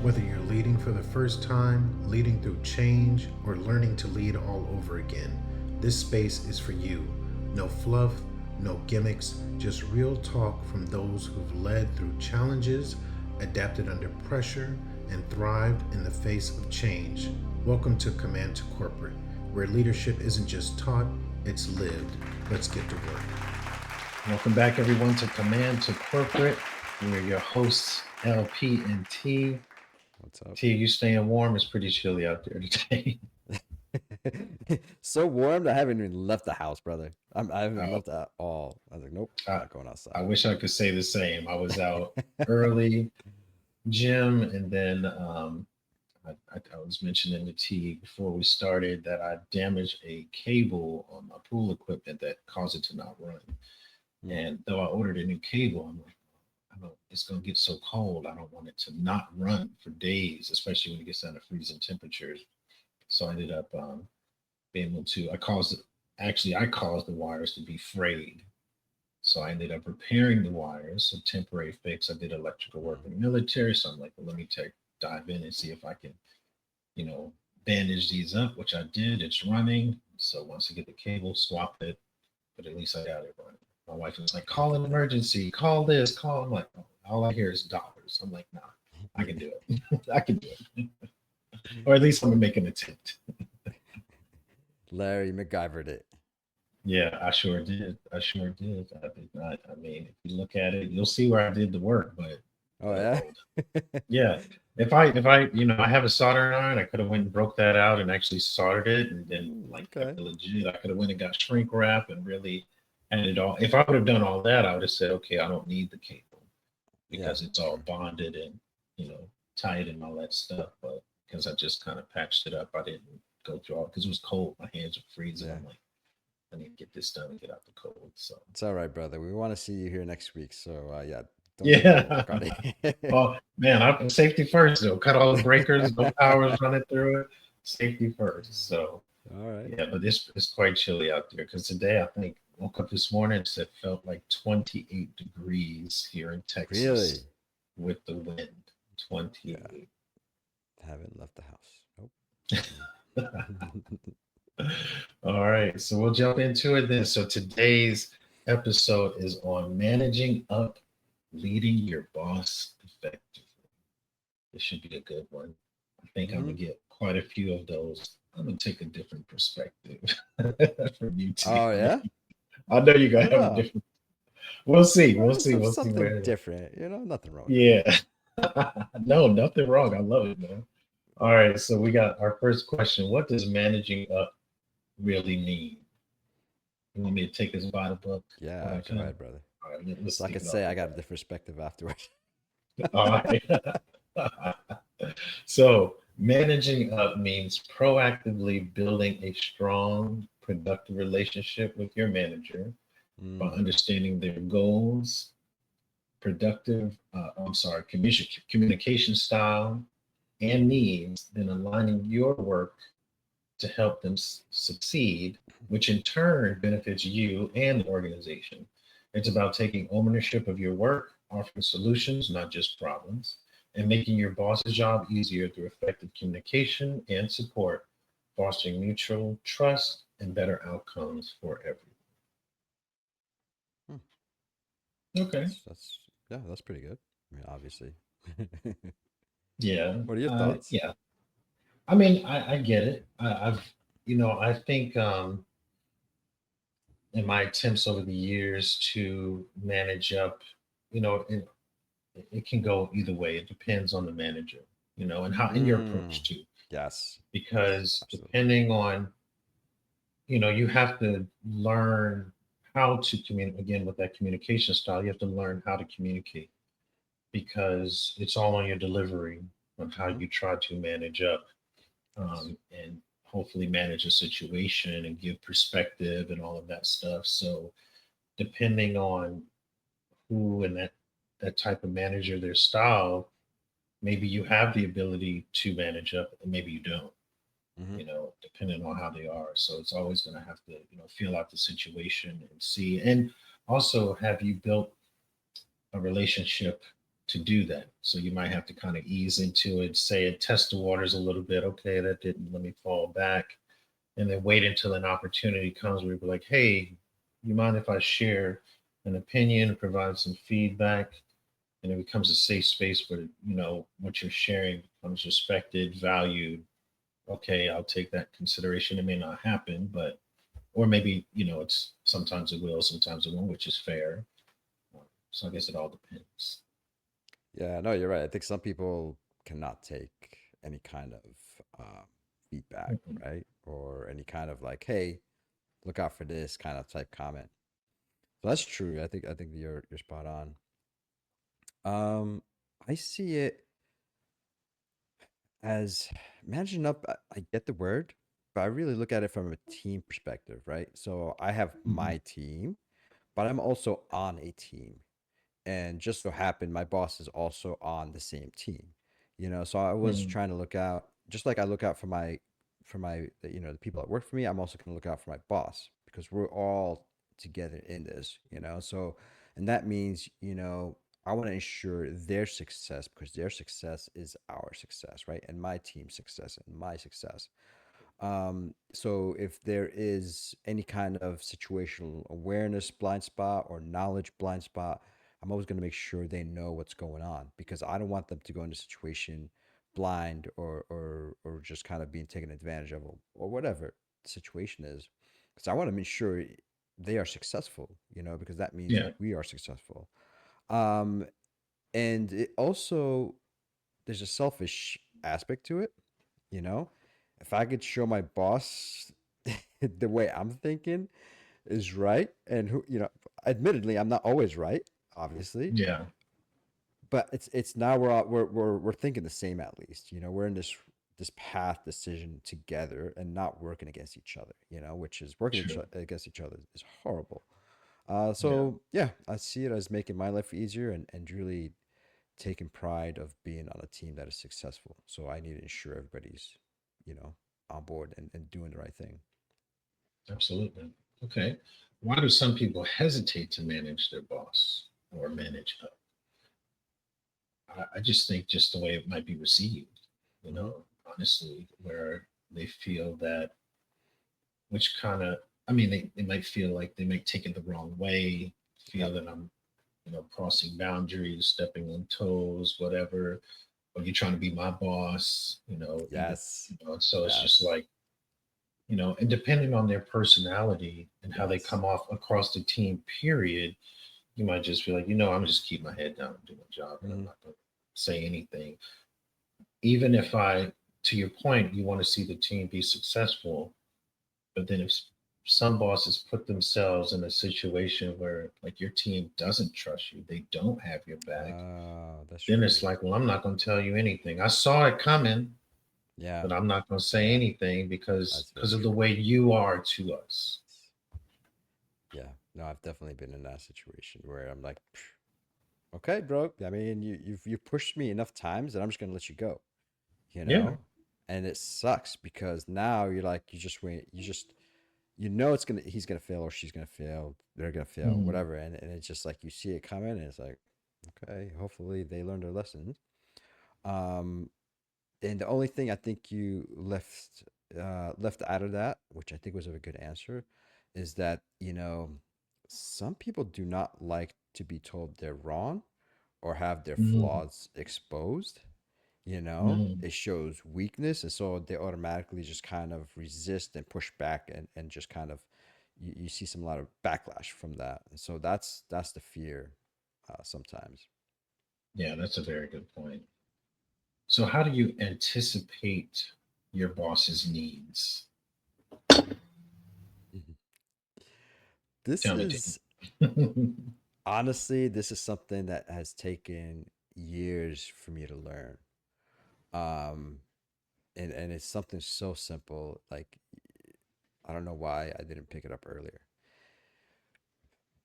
Whether you're leading for the first time, leading through change, or learning to lead all over again, this space is for you. No fluff, no gimmicks, just real talk from those who've led through challenges, adapted under pressure, and thrived in the face of change. Welcome to Command to Corporate, where leadership isn't just taught, it's lived. Let's get to work. Welcome back, everyone, to Command to Corporate. We're your hosts, LP and T. What's up? T, you staying warm? It's pretty chilly out there today. So warm that I haven't even left the house, brother. I haven't Oh, left at all. I was like, nope, I, not going I outside. wish I could say the same. I was out early, gym, and then I was mentioning to T before we started that I damaged a cable on my pool equipment that caused it to not run. Mm, And though I ordered a new cable, I'm like, I don't, it's going to get so cold. I don't want it to not run for days, especially when it gets down to freezing temperatures. So I ended up being able to, I caused the wires to be frayed. So I ended up repairing the wires, a temporary fix. I did electrical work in the military. So I'm like, well, let me dive in and see if I can, you know, bandage these up, which I did. It's running. So once I get the cable, swap it, but at least I got it running. My wife was like, call an emergency, call this, call. I'm like, oh, all I hear is dollars. I'm like, nah, I can do it. I can do it. Or at least I'm gonna make an attempt. Larry MacGyvered it. Yeah, I sure did. I sure did. I did not. I mean, if you look at it, you'll see where I did the work, but Oh it'll yeah. hold. Yeah. If I I have a soldering iron, I could have went and broke that out and actually soldered it and then like kept Okay. it legit. I could have went and got shrink wrap and really had it all. If I would have done all that, I would have said, okay, I don't need the cable Yeah. because it's all bonded and, you know, tight and all that stuff. But because I just kind of patched it up, I didn't go through all because it was cold. My hands were freezing. Yeah. I'm like, I need to get this done and get out the cold. So It's all right, brother. We want to see you here next week. So yeah, don't yeah. work on it. Oh man, I safety first though. Cut all the breakers, no powers running through it. Safety first. So All right. yeah, but it's quite chilly out there because today I think woke up this morning it felt like 28 degrees here in Texas Really? with the wind. Yeah. 28. Haven't left the house. Nope. All right, so we'll jump into it then. So today's episode is on managing up, leading your boss effectively. This should be a good one. I think I'm gonna Hmm. get quite a few of those. I'm gonna take a different perspective from you two. Oh yeah. I know you're gonna have a Oh, different. We'll see. well, We'll it's see. We'll see something where. different. Nothing wrong with that. Yeah. No, nothing wrong. I love it, man. All right, so we got our first question. What does managing up really mean? You want me to take this by the book what Yeah, I go can? ahead, brother. All right, let's So I kick could it off say I with got a different perspective afterwards. that. All right. So, managing up means proactively building a strong, productive relationship with your manager by Mm, understanding their goals, communication style, and needs, then aligning your work to help them succeed, which in turn benefits you and the organization. It's about taking ownership of your work, offering solutions, not just problems, and making your boss's job easier through effective communication and support, fostering mutual trust and better outcomes for everyone. hmm, Okay. that's yeah, that's pretty good. I mean, obviously. Yeah. What are your thoughts? Yeah. I mean, I get it. I think in my attempts over the years to manage up, and it can go either way. It depends on the manager, and your Mm, approach too. yes, Because absolutely. depending on, you have to learn how to communicate again with that communication style. You have to learn how to communicate because it's all on your delivery on how Hmm. you try to manage up Yes. and hopefully manage a situation and give perspective and all of that stuff. So depending on who and that type of manager, their style, maybe you have the ability to manage up and maybe you don't, Hmm. depending on how they are. So it's always going to have to, feel out the situation and see. And also, have you built a relationship? to do that. So you might have to kind of ease into it, say it, test the waters a little bit. Okay, that didn't, let me fall back. And then wait until an opportunity comes where you're like, hey, you mind if I share an opinion, provide some feedback? And it becomes a safe space where, what you're sharing becomes respected, valued. Okay, I'll take that consideration. It may not happen, but, or maybe, it's sometimes it will, sometimes it won't, which is fair. So I guess it all depends. Yeah, no, you're right. I think some people cannot take any kind of feedback, Mhm. right? Or any kind of like, hey, look out for this kind of type comment. So that's true. I think you're spot on. I see it as managing up. I get the word, but I really look at it from a team perspective, right? So I have Mhm. my team, but I'm also on a team. And just so happened my boss is also on the same team, so I was Mhm. trying to look out, just like I look out for my the people that work for me. I'm also going to look out for my boss because we're all together in this, so, and that means, I want to ensure their success because their success is our success, right? And my team's success and my success. So if there is any kind of situational awareness blind spot or knowledge blind spot, I'm always going to make sure they know what's going on because I don't want them to go into a situation blind or just kind of being taken advantage of or whatever the situation is. Because I want to make sure they are successful, because that means Yeah. we are successful. Um, and it also there's a selfish aspect to it, you know? If I could show my boss the way I'm thinking is right, and who, admittedly, I'm not always right, obviously, Yeah. but it's now we're thinking the same at least, we're in this path decision together and not working against each other, which is working True. against each other is horrible. Yeah. So yeah, I see it as making my life easier and really taking pride of being on a team that is successful. So I need to ensure everybody's, you know, on board and doing the right thing. Absolutely. Okay. Why do some people hesitate to manage their boss or manage up? I just think just the way it might be received, Hmm. honestly, where they feel that, which kind of, I mean, they might feel like they might take it the wrong way, feel Yep. that I'm, crossing boundaries, stepping on toes, whatever, or you're trying to be my boss, even, Yes. so it's just Yes. like, and depending on their personality and how they Yes. come off across the team, period, you might just feel like, I'm just keep my head down and do my job, and I'm Hmm. not going to say anything. Even if to your point, you want to see the team be successful, but then if some bosses put themselves in a situation where like your team doesn't trust you, they don't have your back, That's then true. it's like, well, I'm not going to tell you anything. I saw it coming, Yeah. but I'm not going to say Yeah. anything because That's very of the true. way you are to us. Yeah. No, I've definitely been in that situation where I'm like, okay, bro. I mean, you've pushed me enough times that I'm just gonna let you go, you Yeah. know? And it sucks because now you're like, you just wait, it's gonna he's gonna fail or she's gonna fail, they're gonna fail, Mhm. whatever. And it's just like you see it coming and it's like, okay, hopefully they learn their lessons. Um, and the only thing I think you left out of that, which I think was a good answer, is that, some people do not like to be told they're wrong or have their Mhm. flaws exposed. Mhm. It shows weakness, and so they automatically just kind of resist and push back and just kind of you see some a lot of backlash from that. And so that's the fear sometimes. Yeah, that's a very good point. So, how do you anticipate your boss's needs? Mhm. This Tell me, is Dan. honestly, this is something that has taken years for me to learn. Um, and it's something so simple. Like, I don't know why I didn't pick it up earlier.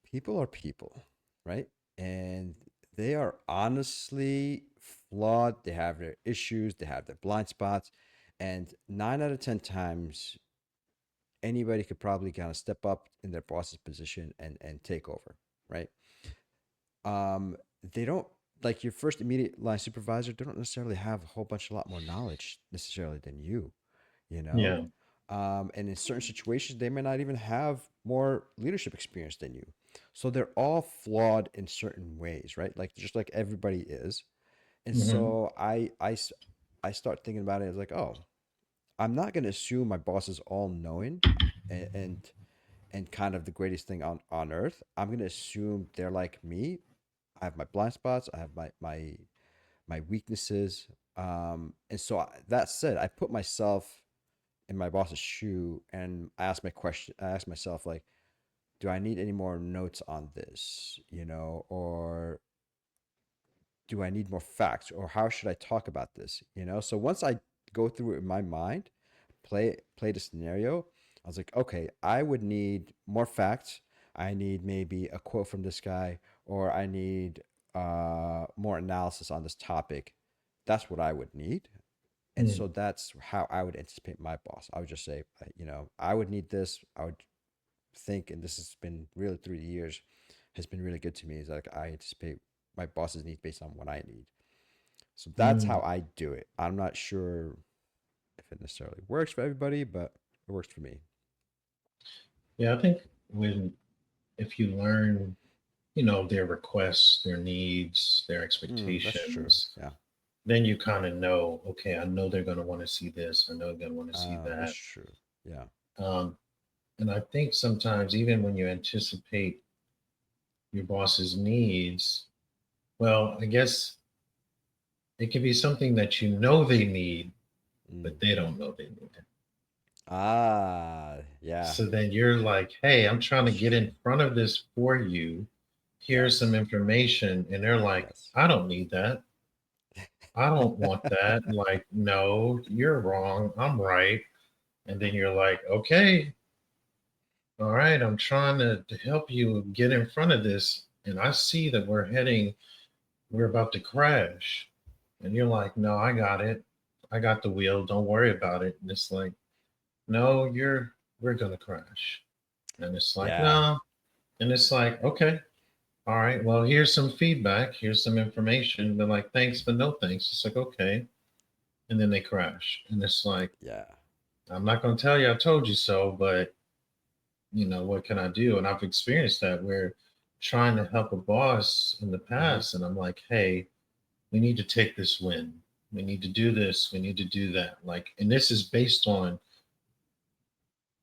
People are people, right? And they are honestly flawed. They have their issues, they have their blind spots. And 9 out of 10 times, anybody could probably kind of step up in their boss's position and take over, right? They don't. like your first immediate line supervisor, they don't necessarily have a whole bunch, a lot more knowledge necessarily than you know? Yeah. And in certain situations, they may not even have more leadership experience than you. So they're all flawed in certain ways, right? Like just like everybody is. And Hmm. so I start thinking about it as like, oh, I'm not going to assume my boss is all knowing and, and and kind of the greatest thing on earth. I'm going to assume they're like me. I have my blind spots. I have my weaknesses. And so that said, I put myself in my boss's shoe and I asked my question. I asked myself like, do I need any more notes on this? Or do I need more facts? Or how should I talk about this? So once I go through it in my mind, play the scenario, I was like, okay, I would need more facts. I need maybe a quote from this guy, or I need more analysis on this topic. That's what I would need. And so that's how I would anticipate my boss. I would just say, I would need this. I would think, and this has been really through the years, has been really good to me. Is like I anticipate my boss's needs based on what I need. So that's how Mm. I do it. I'm not sure if it necessarily works for everybody, but it works for me. Yeah, I think when if you learn, their requests, their needs, their That's true. expectations, Yeah. then you kind of know, okay, I know they're going to want to see this. I know they're going to want to see That's that. true. Yeah. Um, and I think sometimes, even when you anticipate your boss's needs, well, I guess it can be something that you know they need, Mm. but they don't know they need it. Yeah. So then you're like, hey, I'm trying to That's get true. in front of this for you. Here's some Yes. information. And they're like, Yes. I don't need that. I don't want that. Like, no, you're wrong. I'm right. And then you're like, okay, all right, I'm trying to help you get in front of this. And I see that we're about to crash. And you're like, no, I got it. I got the wheel. Don't worry about it. And it's like, no, we're going to crash. And it's like, Yeah. no. And it's like, okay, all right, well, here's some feedback. Here's some information. They're like, thanks, but no thanks. It's like, okay. And then they crash. And it's like, Yeah. I'm not going to tell you I told you so, but what can I do? And I've experienced that where trying to help a boss in the Mm-hmm. past, and I'm like, hey, we need to take this win. We need to do this. We need to do that. Like, and this is based on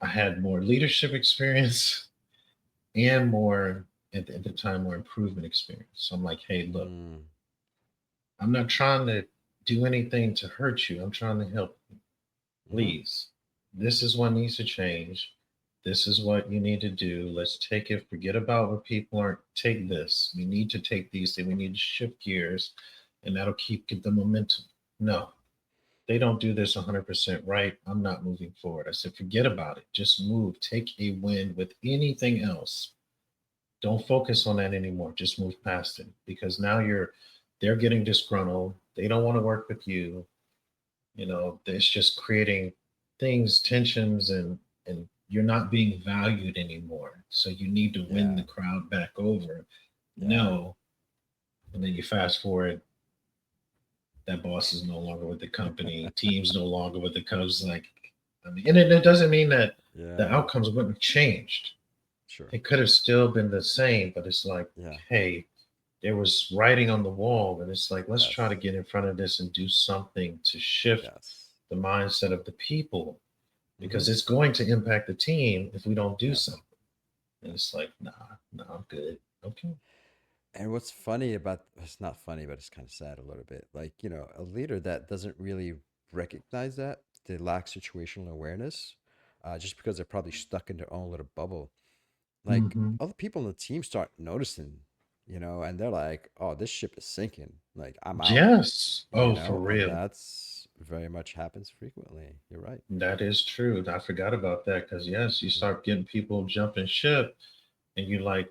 I had more leadership experience and more at the time more improvement experience. So I'm like, hey, look, Mm. I'm not trying to do anything to hurt you. I'm trying to help you. Mm-hmm. Please. This is what needs to change. This is what you need to do. Let's take it. Forget about what people aren't. Take this. We need to take these things. We need to shift gears, and that'll keep the momentum. No, they don't do this 100% right. I'm not moving forward. I said, forget about it. Just move. Take a win with anything else. Don't focus on that anymore. Just move past it because now they're getting disgruntled. They don't want to work with you. It's just creating things, tensions, and you're not being valued anymore. So you need to win the Yeah. crowd back over. Yeah. No. And then you fast forward, that boss is no longer with the company, team's no longer with the Cubs. Like, I mean, and it doesn't mean that the Yeah. outcomes wouldn't have changed. Sure. It could have still been the same, but it's like, Yeah. hey, there was writing on the wall, and it's like, let's try to Yes. get in front of this and do something to shift Yes. the mindset of the people Mm-hmm. because it's going to impact the team if we don't do Yes. something. And it's like, nah, nah, I'm good. Okay. And what's funny about it's not funny, but it's kind of sad a little bit. Like, a leader that doesn't really recognize that they lack situational awareness, just because they're probably stuck in their own little bubble. Like Hmm. other people in the team start noticing, and they're like, "Oh, this ship is sinking. Like I'm out," Yes. Oh, for and real. that's very much happens frequently. You're right. That is true. I forgot about that because, yes, you start getting people jumping ship and you're like,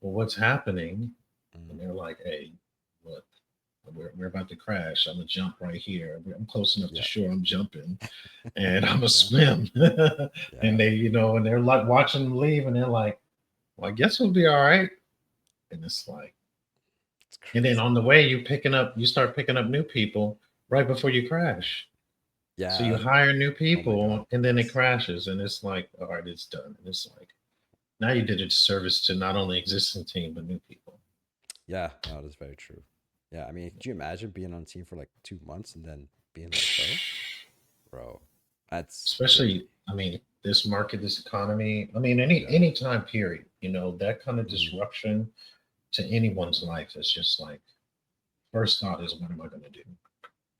well, what's happening? Mm-hmm. And they're like, hey, look, we're about to crash. I'm going to jump right here. I'm close enough to Yeah. shore. I'm jumping and I'm going to Yeah. swim. And Yeah. and they're like watching them leave and they're like, well, I guess we'll be all right. And it's like, And then crazy. on the way, you start picking up new people right before you crash. So you Yeah. hire new Oh my God. people and then it Yes. crashes and it's like, all right, it's done. And it's like, now you did a service to not only existing team, but new people. Yeah. No, that's very true. Yeah. I mean, could you imagine being on a team for like 2 months and then being let go? Bro, that's Especially, crazy. I mean, this market, this economy, I mean, Yeah. any time period, that kind of Hmm. disruption to anyone's life is just like, first thought is, what am I going to do?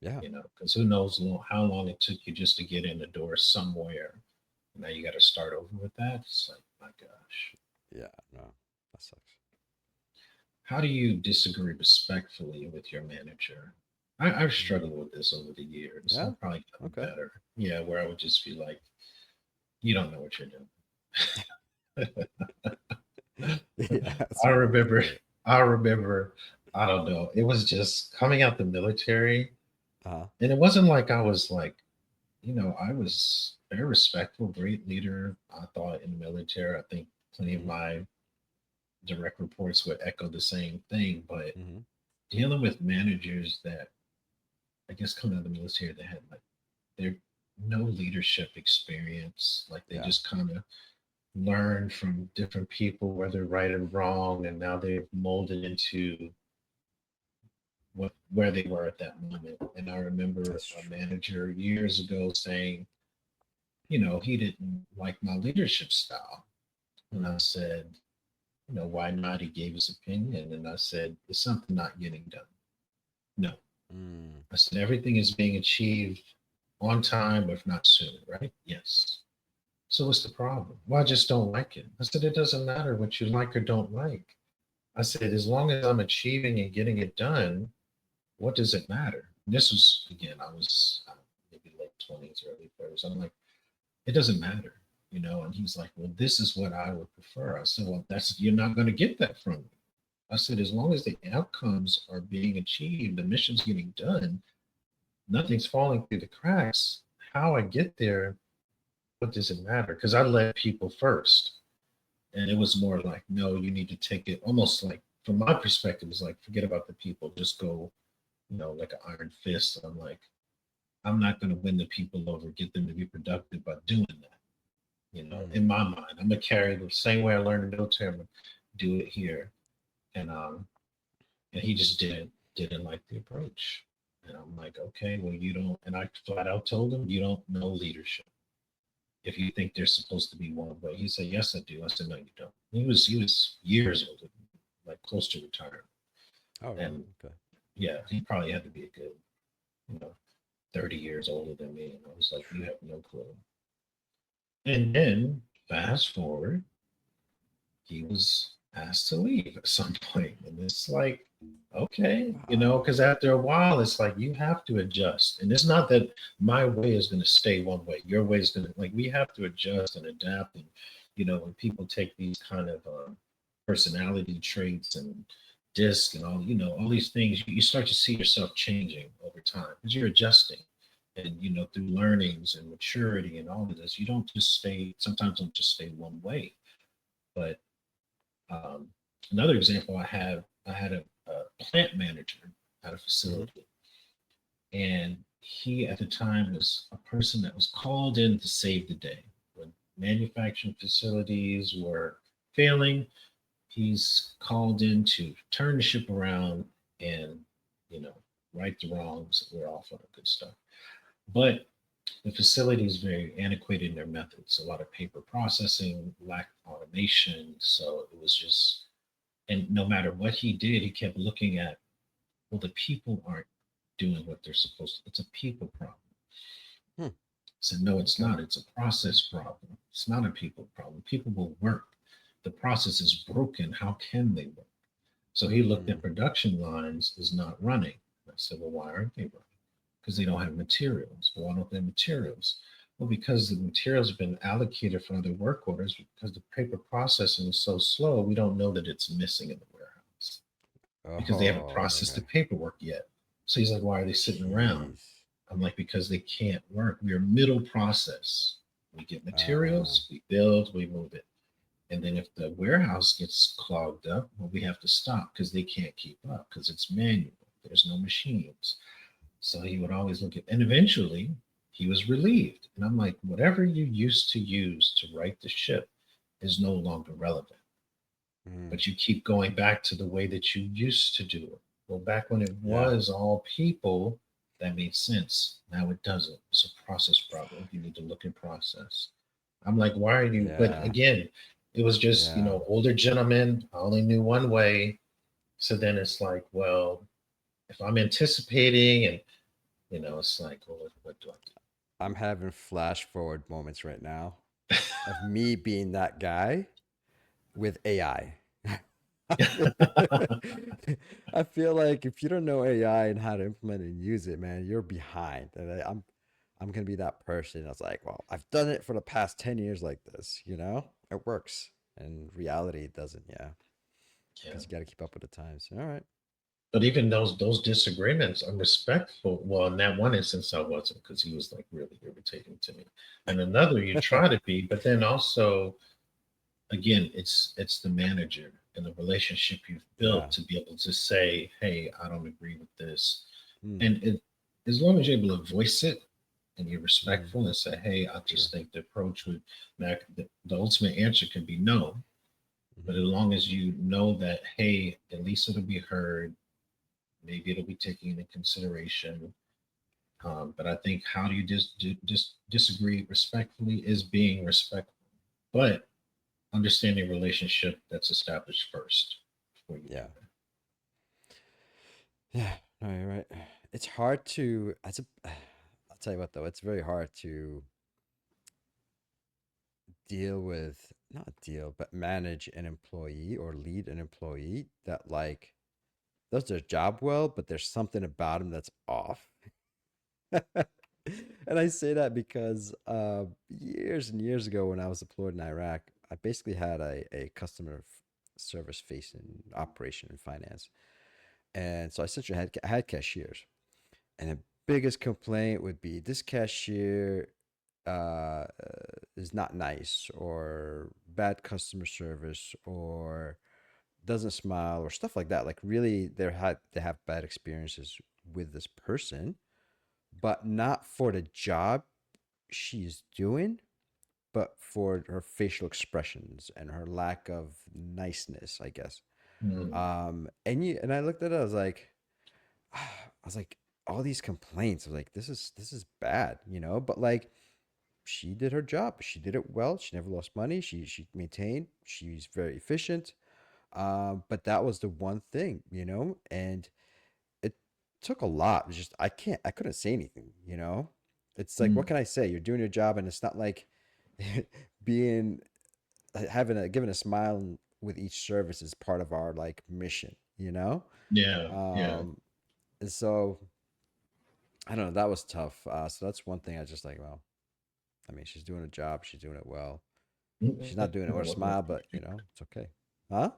Yeah. Because who knows how long it took you just to get in the door somewhere. Now you got to start over with that. It's like, my gosh. Yeah. No, that sucks. How do you disagree respectfully with your manager? I've Mm. struggled with this over the years. Yeah. I've probably gotten Okay. better. Yeah, where I would just be like, you don't know what you're doing. Yeah. That's I a good way to remember, put it. I remember, I don't know. It was just coming out the military. Uh-huh. And it wasn't like I was like, I was very respectful, great leader. I thought in the military, I think plenty of Hmm. my direct reports would echo the same thing. But Hmm. dealing with managers that I guess coming out of the military, they had like they're no leadership experience. Like they Yeah. just kind of learned from different people, whether right or wrong, and now they've molded into what where they were at that moment. And I remember That's a true. manager years ago saying, he didn't like my leadership style. And I Mm. said, why not? He gave his opinion. And I said, it's something not getting done. No. Mm. I said, everything is being achieved on time, if not soon, right? Yes. So what's the problem? Well, I just don't like it. I said, it doesn't matter what you like or don't like. I said, as long as I'm achieving and getting it done, what does it matter? And this was, again, I was maybe late 20s, early 30s. I'm like, it doesn't matter, And he's like, well, this is what I would prefer. I said, well, you're not going to get that from me. I said, as long as the outcomes are being achieved, the mission's getting done, nothing's falling through the cracks. How I get there, what does it matter? Because I led people first. And it was more like, no, you need to take it almost like, from my perspective, it's like, forget about the people, just go, like an iron fist. I'm like, I'm not going to win the people over, get them to be productive by doing that. Mm. In my mind, I'm gonna carry the same way I learned in the military. I'm gonna do it here, and he just didn't like the approach. And I'm like, okay, well, you don't. And I flat out told him, you don't know leadership. If you think they're supposed to be one way, he said, yes, I do. I said, no, you don't. He was years older, than me, like close to retirement, Oh, really? and Okay. yeah, he probably had to be a good, you know, 30 years older than me. And I was like, you have no clue. And then fast forward, he was asked to leave at some point. And it's like, okay, Wow. because after a while, it's like you have to adjust. And it's not that my way is going to stay one way, your way is going to, like, we have to adjust and adapt. And, when people take these kind of personality traits and disc and all, all these things, you start to see yourself changing over time because you're adjusting. And through learnings and maturity and all of this, you don't just stay. Sometimes don't just stay one way. But um, another example I had a plant manager at a Hmm. facility, and he at the time was a person that was called in to save the day. When manufacturing facilities were failing, he's called in to turn the ship around and, you know, right the wrongs. We're off on the good stuff. But the facility is very antiquated in their methods, a lot of paper processing, lack of automation. So it was just, and no matter what he did, he kept looking at, well, the people aren't doing what they're supposed to. It's a people problem. Hmm. So no, it's Okay. not. It's a process problem. It's not a people problem. People will work. The process is broken. How can they work? So he looked at Mm. production lines is not running. I said, well, why aren't they running? Because they don't have materials. Well, why don't they have materials? Well, because the materials have been allocated for other work orders, because the paper processing is so slow, we don't know that it's missing in the warehouse because they haven't Oh, processed the okay. paperwork yet. So he's like, why are they sitting around? Jeez. I'm like, because they can't work. We're middle process. We get Uh, materials, we build, we move it. And then if the warehouse gets clogged up, well, we have to stop because they can't keep up because it's manual. There's no machines. So he would always look at, and eventually he was relieved. And I'm like, whatever you used to use to right the ship is no longer relevant. Mm, But you keep going back to the way that you used to do it. Well, back when it yeah. was all people, that made sense. Now it doesn't. It's a process problem. You need to look at process. I'm like, why are you? But Yeah. again, it was just, Yeah. older gentlemen. I only knew one way. So then it's like, well, if I'm anticipating and, it's like, well, what do I I'm having flash forward moments right now of me being that guy with AI. do? I feel like if you don't know AI and how to implement it and use it, man, you're behind. And I'm gonna be that person that's like, well, I've done it for the past 10 years like this, It works. And reality it doesn't, yeah. Yeah. Because you gotta keep up with the times. All right. But even those disagreements are respectful. Well, in that one instance, I wasn't because he was like really irritating to me. And another, you try to be, but then also, again, it's the manager and the relationship you've built Yeah. to be able to say, "Hey, I don't agree with this," Mm, and as long as you're able to voice it and you're mm, respectful and say, "Hey, I sure. just think the approach would," now the ultimate answer can be no, but Hmm. as long as you know that, hey, at least it'll be heard, maybe it'll be taken into consideration. But I think how do you just disagree respectfully is being respectful, but understanding relationship that's established first before you do Yeah. Yeah. No, you're right. It's hard to as a I'll tell you what though, it's very hard to deal with not deal, but manage an employee or lead an employee that like does their job well, but there's something about him that's off. And I say that because years and years ago when I was deployed in Iraq, I basically had a service facing operation in finance. And so I essentially I had cashiers. And the biggest complaint would be this cashier uh, is not nice or bad customer service or doesn't smile or stuff like that. Like really, they have bad experiences with this person, but not for the job she's doing, but for her facial expressions and her lack of niceness, I guess. it. Mm, And I looked at it, I was like, all these complaints. I was like, this is bad, But like, she did her job. She did it well. She never lost money. She maintained. She's very efficient. But that was the one thing, and it took a lot. It was just I couldn't say anything, It's like, what mm, can I say? You're doing your job, and it's not like being having a giving a smile with each service is part of our like mission. yeah, yeah. Um, and so I don't know. That was tough. So that's one thing I just like. Well, I mean, she's doing a job. She's doing it well. She's not doing it with a smile, but it's okay. Huh?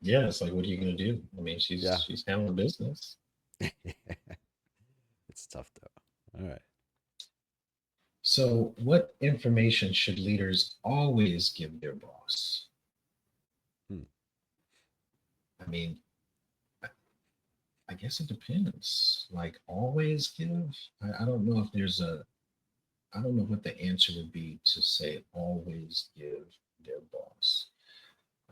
Yeah, it's like, what are you going to do? I mean, Yeah. she's handling business. It's tough though. All right. So, what information should leaders always give their boss? Hmm. I mean, I I guess it depends. Like, always give? I don't know if there's I don't know what the answer would be to say always give their boss.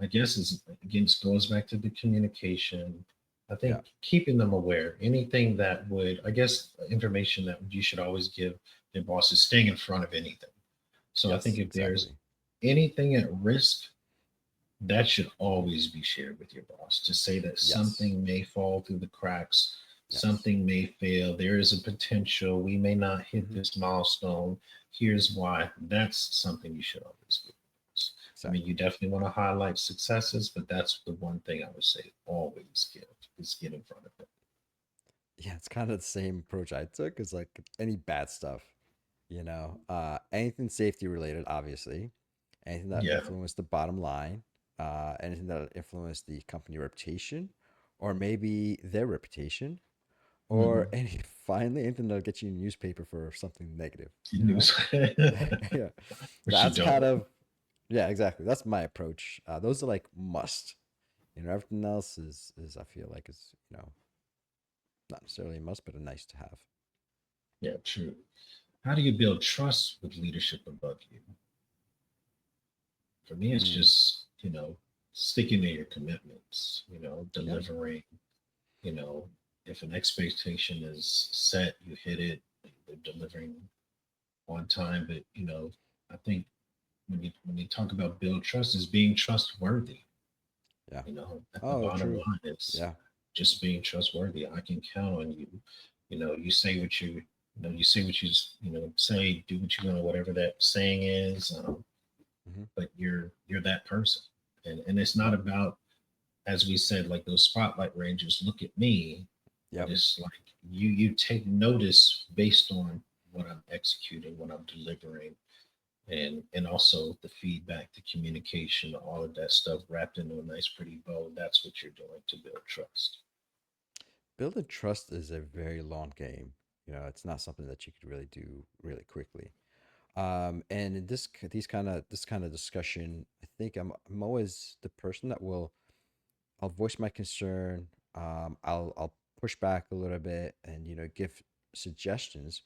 I guess is again, this goes back to the communication. I Yeah. think keeping them aware, anything that would, I guess, information that you should always give their boss is staying in front of anything. So I think Yes. if there's Exactly. anything at risk, that should always be shared with your boss to say that Yes. something may fall through the cracks, Yes. something may fail, there is a potential, we may not hit Hmm. this milestone. Here's why. That's something you should always do. I mean, you Exactly. definitely want to highlight successes, but that's the one thing I would say always give is get in front of it. Yeah. It's kind of the same approach I took. It's like any bad stuff, anything safety related, obviously, anything that Yeah. influenced the bottom line, anything that influenced the company reputation, or maybe their reputation, or Mm-hmm. any finally anything that'll get you in newspaper for something negative. News, Yeah, which you that's don't kind of want. Yeah, exactly. That's my approach. Those are like must. Everything else is I feel like is not necessarily a must, but a nice to have. Yeah, true. How do you build trust with leadership above you? For me, it's Mm, just, sticking to your commitments, yeah, delivering, you know, if an expectation is set, you hit it, they're delivering on time. But, I think when you talk about build trust is being trustworthy, yeah. at the Oh, bottom true. line, it's Yeah. just being trustworthy. I can count on you. You say what you say what say, do what you're gonna, whatever that saying is. Hmm. But you're that person, and it's not Yep. about, as we said, like those spotlight rangers, look at me, but Yep. it's like you take notice based on what I'm executing, what I'm delivering, and also the feedback, the communication, all of that stuff wrapped into a nice pretty bow. That's what you're doing to build trust. Building trust is a very long game. It's not something that you could really do really quickly. And in this kind of discussion, I think I'm always the person that I'll voice my concern. I'll push back a little bit and give suggestions,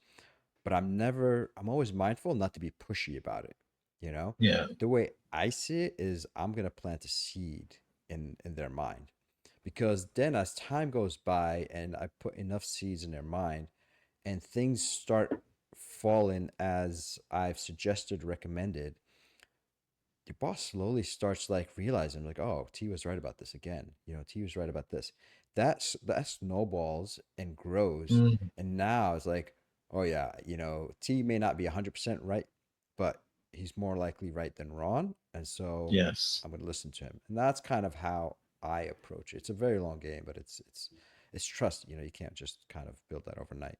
but I'm always mindful not to be pushy about it. You know, Yeah. the way I see it is I'm gonna plant a seed in their mind, because then as time goes by and I put enough seeds in their mind and things start falling as I've suggested, recommended, your boss slowly starts like realizing like, oh, T was right about this again. T was right about this. That snowballs and grows, Mhm. and now it's like, oh yeah, T may not be 100% right, but he's more likely right than wrong, and so Yes. I'm going to listen to him. And that's kind of how I approach it. It's a very long game, but it's trust. You can't just kind of build that overnight.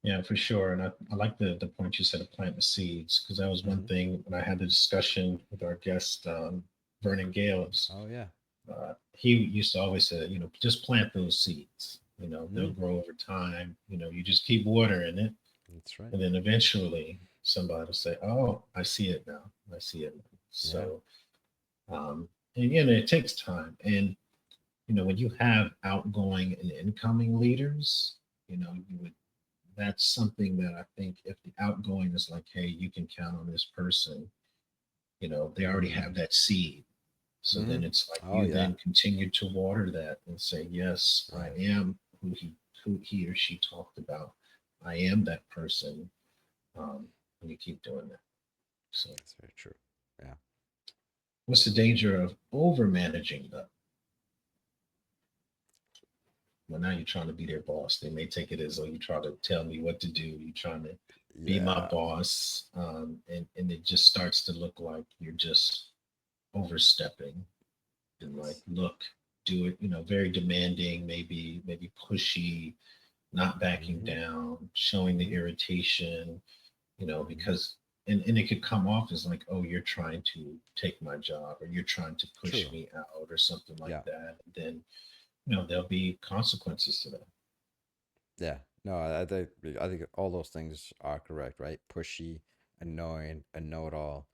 Yeah, for sure. And I like the point you said of planting the seeds, because that was one Hmm. thing when I had the discussion with our guest, Vernon Gales. Oh yeah. He used to always say, just plant those seeds. They'll Hmm. grow over time. You just keep watering it. That's right. And then eventually somebody will say, oh, I see it now. I see it now. Yeah. So, um, and, it takes time. And, when you have outgoing and incoming leaders, you would that's something that I think if the outgoing is like, hey, you can count on this person, they already Mm. have that seed. So Hmm. then it's like Oh you yeah. then continue to water that and say, yes, I Yeah. am who he or she talked about. I am that person. And you keep doing that. So That's very true. Yeah. what's the danger of over managing them? Well, now you're trying to be their boss. They may take it as though you try to tell me what to do. You're trying to be my Yeah. boss, and it just starts to look like you're just overstepping and like, look, do it. Very demanding, maybe pushy, not backing Hmm. down, showing the Hmm. irritation. Hmm. Because and it could come off as like, oh, you're trying to take my job, or you're trying to push True. me out, or something like Yeah. that. And then there'll be consequences to that. Yeah. No, I think all those things are correct, right? Pushy, annoying, a know-it-all,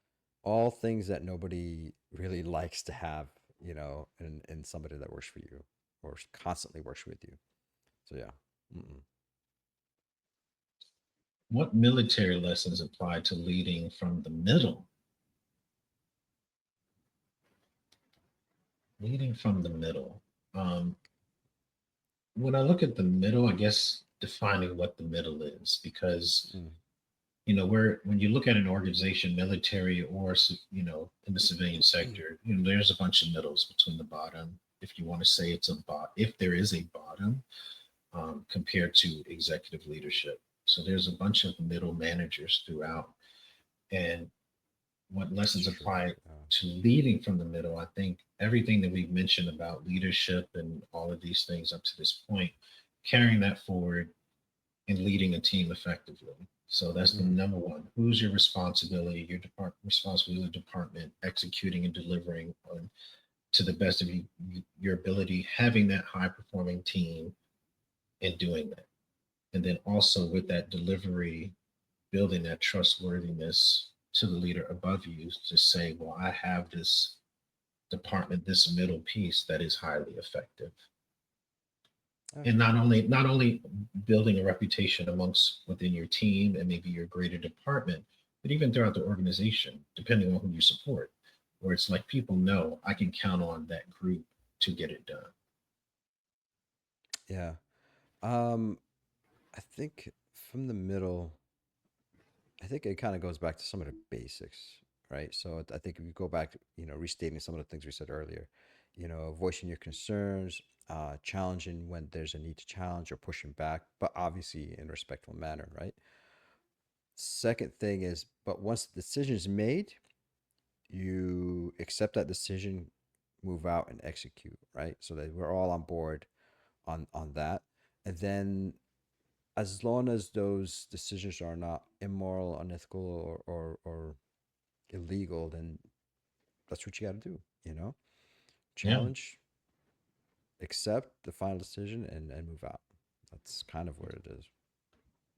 all things that nobody really likes to have, in somebody that works for you or constantly works with you. So yeah. Mm-mm. What military lessons apply to leading from the middle? Leading from the middle. Um, when I look at the middle, I guess defining what the middle is, because Mm. where when you look at an organization, military or in the civilian sector, there's a bunch of middles between the bottom. If you want to say it's a bot, if there is a bottom, compared to executive leadership, so there's a bunch of middle managers throughout. And what That's lessons true. apply Yeah. to leading from the middle, I think everything that we've mentioned about leadership and all of these things up to this point, carrying that forward and leading a team effectively. So that's the Mm. number one. Who's your responsibility? Your responsibility department executing and delivering on to the best of your ability, having that high performing team and doing that. And then also with that delivery, building that trustworthiness, to the leader above you to say, well, I have this department, this middle piece that is highly effective. Oh, And not only building a reputation amongst within your team and maybe your greater department, but even throughout the organization, depending on who you support, where it's like people know I can count on that group to get it done. yeah. Um, I think from the middle, I think it kind of goes back to some of the basics, right? So I think if you go back, restating some of the things we said earlier, voicing your concerns, challenging when there's a need to challenge or pushing back, but obviously in a respectful manner, right? Second thing is, but once the decision is made, you accept that decision, move out and execute, right? So that we're all on board on that. And then as long as those decisions are not immoral, unethical, or illegal, then that's what you got to do, Yeah. challenge, accept the final decision, and move out. That's kind of what it is.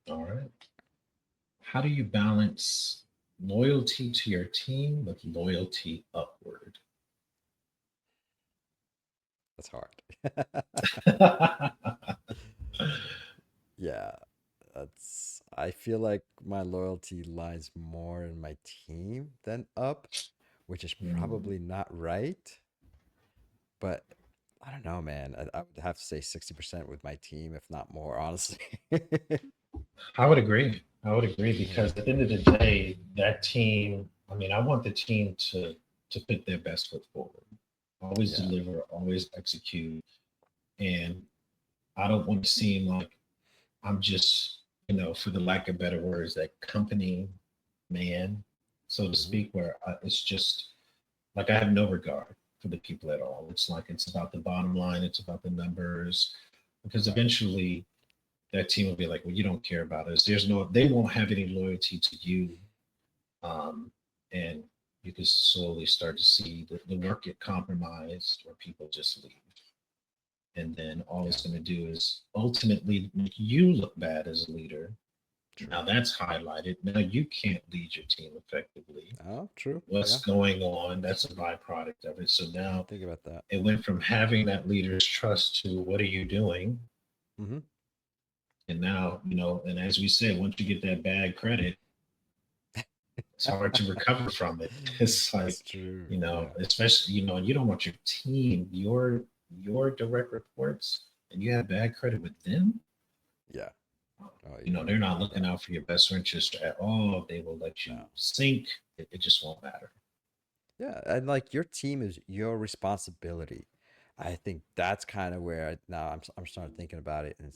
All right. How do you balance loyalty to your team with loyalty upward? That's hard. Yeah, I feel like my loyalty lies more in my team than up, which is Mm, probably not right. But I don't know, man. I would have to say 60% with my team, if not more, honestly. I would agree. I would agree because Yeah. at the end of the day, that team, I mean, I want the team to put their best foot forward. Always Yeah. deliver, always execute. And I don't want to seem like I'm just, for the lack of better words, that company man, so to Hmm. speak, where it's just like I have no regard for the people at all. It's like it's about the bottom line, it's about the numbers, because Right. eventually that team will be like, well, you don't care about us. They won't have any loyalty to you. Um, and you can slowly start to see the work get compromised or people just leave. And then all Yeah. it's going to do is ultimately make you look bad as a leader. True. Now that's highlighted. Now you can't lead your team effectively. Oh, true. What's Yeah. going on? That's a byproduct of it. So I didn't now think about that. it went from having that leader's trust to what are you doing? Hmm. And now, and as we said, once you get that bad credit, it's hard to recover from it. It's like, That's true. Yeah. especially, and you don't want your team, your direct reports, and you have bad credit with them. Yeah. Oh, you They're don't not want looking that. out for your best interest at all. They will let you No. sink. It just won't matter. Yeah, and like your team is your responsibility. I think that's kind of where now I'm starting thinking about it, and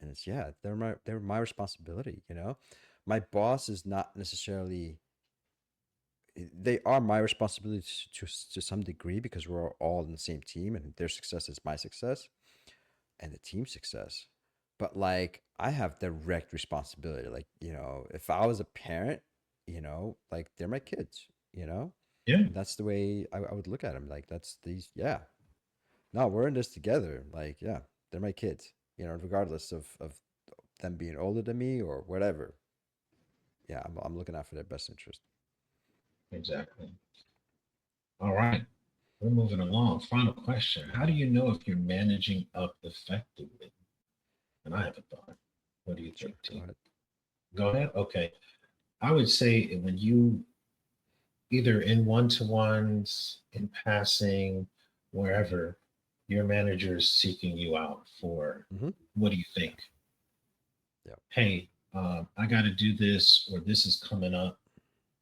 it's yeah, they're my responsibility. My boss is not necessarily they are my responsibility to some degree because we're all in the same team, and their success is my success, and the team success. But like I have direct responsibility. Like, if I was a parent, like they're my kids, Yeah, and that's the way I would look at them. Like that's these, yeah. No, we're in this together. Like, yeah, they're my kids, regardless of them being older than me or whatever. Yeah, I'm looking out for their best interest. exactly. All right. We're moving along. Final question. How do Yeah, you know if you're managing up effectively? And I have a thought. What do you sure. think, Go T? ahead. Go ahead. Okay. I would say when you either in one-to-ones, in passing, wherever, your manager is seeking you out for Mm-hmm. what do you think? Yep. Hey, I got to do this, or this is coming up.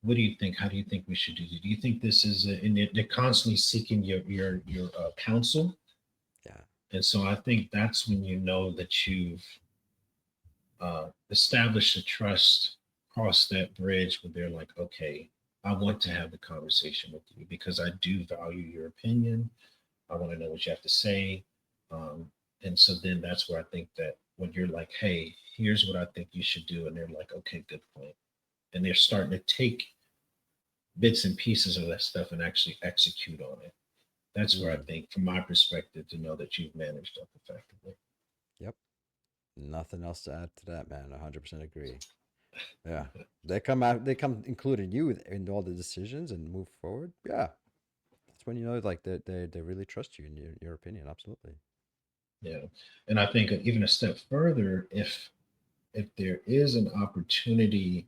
What do you think? How do you think we should do it? Do you think this is and they're constantly seeking your counsel? Yeah. And so I think that's when you know that you've established a trust, crossed that bridge where they're like, okay, I want to have the conversation with you because I do value your opinion. I want to know what you have to say. Um, and so then that's where I think that when you're like, hey, here's what I think you should do. And they're like, okay, good point. And they're starting to take bits and pieces of that stuff and actually execute on it. That's where I Mm. think, from my perspective, to know that you've managed up effectively. Yep. Nothing else to add to that, man. 100% agree. Yeah. They come including you in all the decisions and move forward. Yeah. That's when you know like they really trust you in your opinion. Absolutely. Yeah. And I think even a step further, if there is an opportunity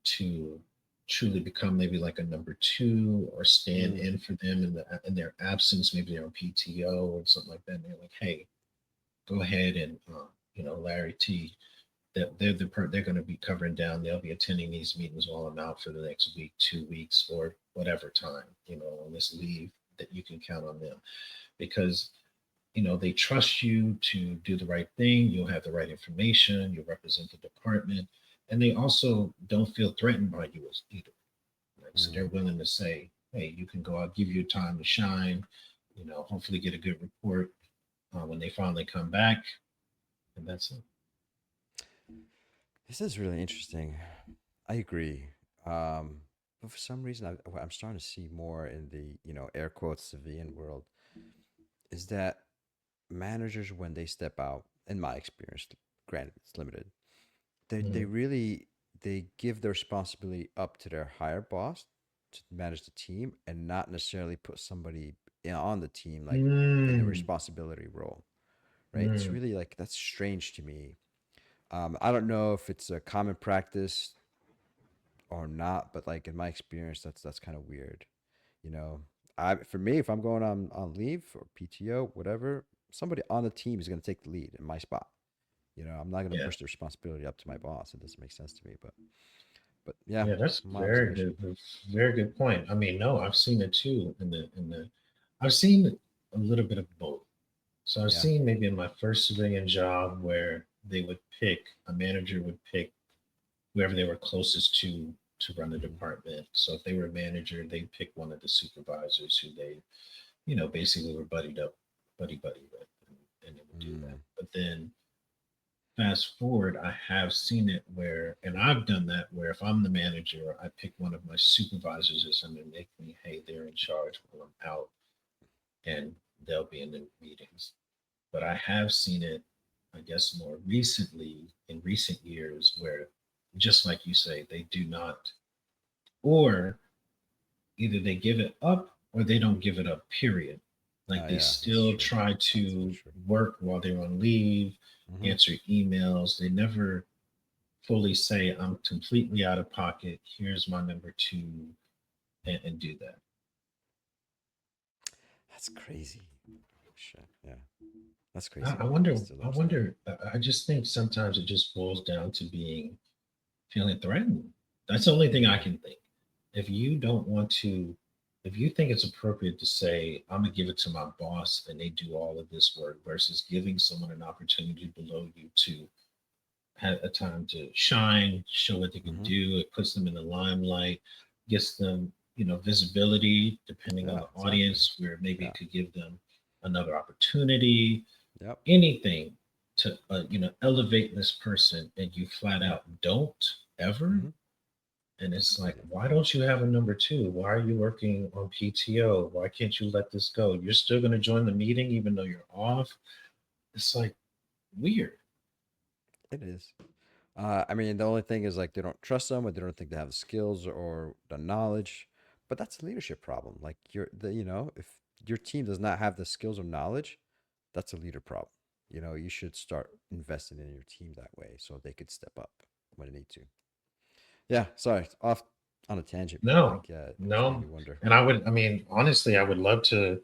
to truly become maybe like a number two or stand Mm, in for them in their absence, maybe they're on PTO or something like that, and they're like, hey, go ahead and Larry T, that they're going to be covering down. They'll be attending these meetings while I'm out for the next week, 2 weeks, or whatever time, on this leave, that you can count on them because they trust you to do the right thing. You'll have the right information. You'll represent the department, and they also don't feel threatened by you as either. Like, so they're mm. willing to say, "Hey, you can go out, give you time to shine. Hopefully get a good report when they finally come back, and that's it." This is really interesting. I agree. Um, but for some reason, what I'm starting to see more in the air quotes civilian world is that managers when they step out, in my experience, granted it's limited, they Mm. really they give the responsibility up to their higher boss to manage the team and not necessarily put somebody on the team like in a Mm. responsibility role, right? It's Mm. really like that's strange to me. I don't know if it's a common practice or not, but like in my experience, that's kind of weird. You know, I for me, if I'm going on leave or PTO, whatever, somebody on the team is going to take the lead in my spot. I'm not going to Yeah. push the responsibility up to my boss. It doesn't make sense to me, but yeah, Yeah, that's my very observation. good. Very good point. I mean, no, I've seen it too I've seen a little bit of both. So I've Yeah. seen maybe in my first civilian job where they would pick a manager would pick whoever they were closest to run the Hmm. department. So if they were a manager, they'd pick one of the supervisors who they, basically were buddy with, and they would do that. Mm, But then fast forward, I have seen it where, and I've done that where if I'm the manager, I pick one of my supervisors as underneath me, hey, they're in charge while I'm out, and they'll be in the meetings. But I have seen it, I guess, more recently in recent years where, just like you say, they do not, or either they give it up or they don't give it up, period. Like oh they yeah, that's still true. try That's so to true. work while they're on leave, Hmm. answer emails. They never fully say, I'm completely out of pocket. Here's my number two, and do that. That's crazy. Oh, shit. Yeah, that's I, crazy I that people wonder, still I are saying that. wonder, I just think sometimes it just boils down to being feeling threatened. That's the only thing I Yeah. can think. If you don't want to, if you think it's appropriate to say, I'm gonna give it to my boss and they do all of this work versus giving someone an opportunity below you to have a time to shine, show what they can Hmm. do, it puts them in the limelight, gets them, visibility depending on Yeah. the Exactly. audience, where maybe Yeah. it could give them another opportunity, Yep. anything to elevate this person, and you flat Yeah. out don't ever. Hmm. And That's it's like, crazy. why don't you have a number two? Why are you working on PTO? Why can't you let this go? You're still going to join the meeting even though you're off. It's like weird. It is. I mean, the only thing is like they don't trust them, or they don't think they have the skills or the knowledge. But that's a leadership problem. Like if your team does not have the skills or knowledge, that's a leader problem. You should start investing in your team that way so they could step up when they need to. Yeah, sorry, off on a tangent, but No, like yeah, it's made no. me wonder. And I mean, honestly, I would love to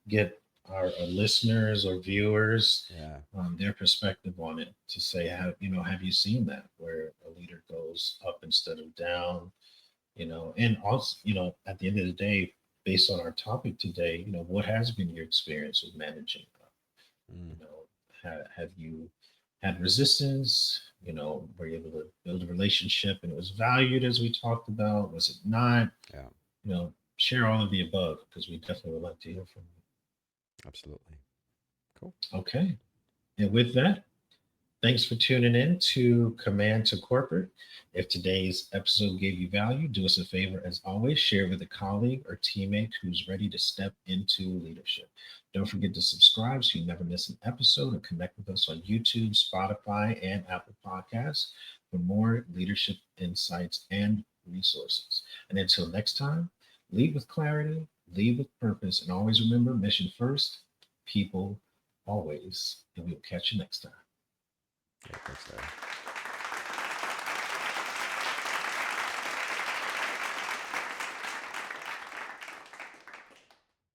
get our listeners or viewers Yeah, their perspective on it to say, have you seen that where a leader goes up instead of down? And also, at the end of the day, based on our topic today, what has been your experience with managing? mm, You know, have you had resistance? Were you able to build a relationship and it was valued as we talked about? Was it not? yeah, Share all of the above because we definitely would like to hear from absolutely. Cool. you. Okay. And with that, thanks for tuning in to Command to Corporate. If today's episode gave you value, do us a favor as always, share with a colleague or teammate who's ready to step into leadership. Don't forget to subscribe so you never miss an episode and connect with us on YouTube, Spotify, and Apple Podcasts. for more leadership insights and resources. And until next time, lead with clarity, lead with purpose, and always remember mission first, people always. And we'll catch you next time. Yeah, thanks, Larry.